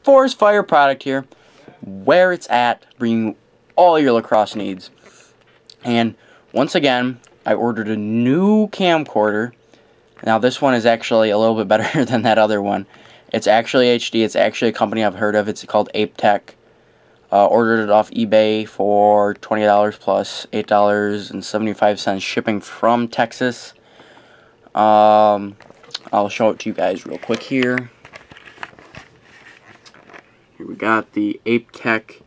Forest Fire product here, where it's at, bringing all your lacrosse needs. And once again, I ordered a new camcorder. Now this one is actually a little bit better than that other one. It's actually HD. It's actually a company I've heard of. It's called Tech. Ordered it off eBay for $20 plus $8.75 shipping from Texas. I'll show it to you guys real quick here. Here we got the Tech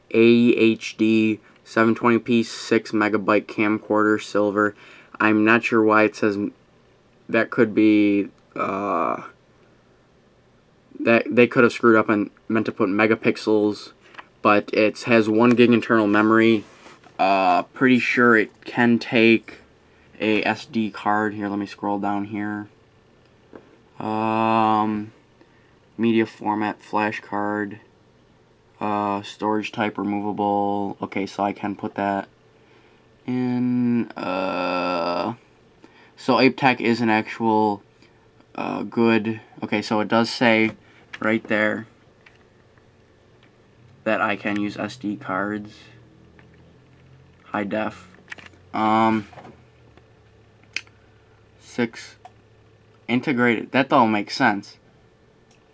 AHD 720p 6 megabyte camcorder, silver. I'm not sure why it says that. Could be that they could have screwed up and meant to put megapixels, but it has 1 gig internal memory. Pretty sure it can take a SD card. Here, let me scroll down here. Media format, flash card, storage type removable. Okay, so I can put that in. So Tech is an actual good. Okay, so it does say right there that I can use SD cards, high def. 6 integrated. That don't make sense.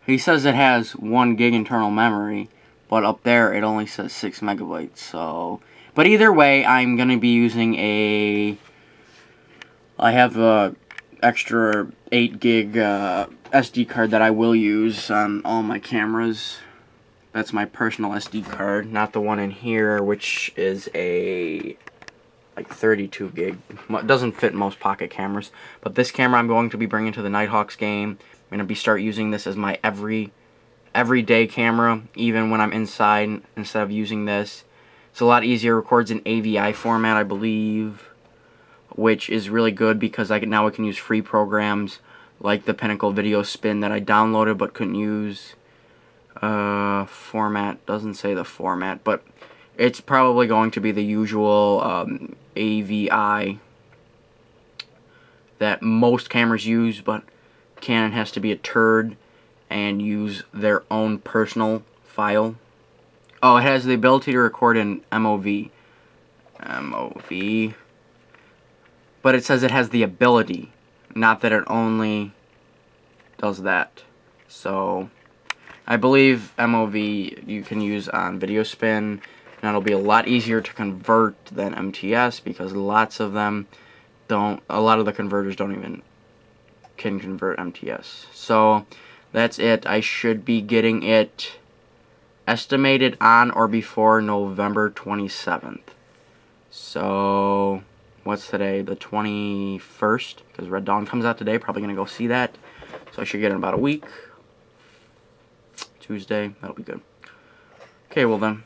He says it has 1 gig internal memory, but up there it only says 6 megabytes. So, but either way, I'm gonna be using I have a extra 8 gig SD card that I will use on all my cameras. That's my personal SD card, not the one in here, which is a like 32 gig. It doesn't fit most pocket cameras, but this camera I'm going to be bringing to the Nighthawks game. I'm going to start using this as my everyday camera, even when I'm inside, instead of using this. It's a lot easier. It records in AVI format, I believe, which is really good because now I can use free programs like the Pinnacle Video Spin that I downloaded but couldn't use. Format doesn't say the format, but it's probably going to be the usual AVI that most cameras use, but Canon has to be a turd and use their own personal file. Oh, it has the ability to record in MOV, but it says it has the ability, not that it only does that. So I believe MOV you can use on Video Spin, and that'll be a lot easier to convert than MTS because lots of them don't. A lot of the converters don't even can convert MTS. So that's it. I should be getting it estimated on or before November 27th. So what's today? The 21st, because Red Dawn comes out today. Probably gonna go see that. So I should get it in about a week. Tuesday, that'll be good. Okay, well then.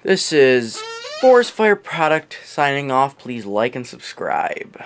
This is Forest Fire Product signing off. Please like and subscribe.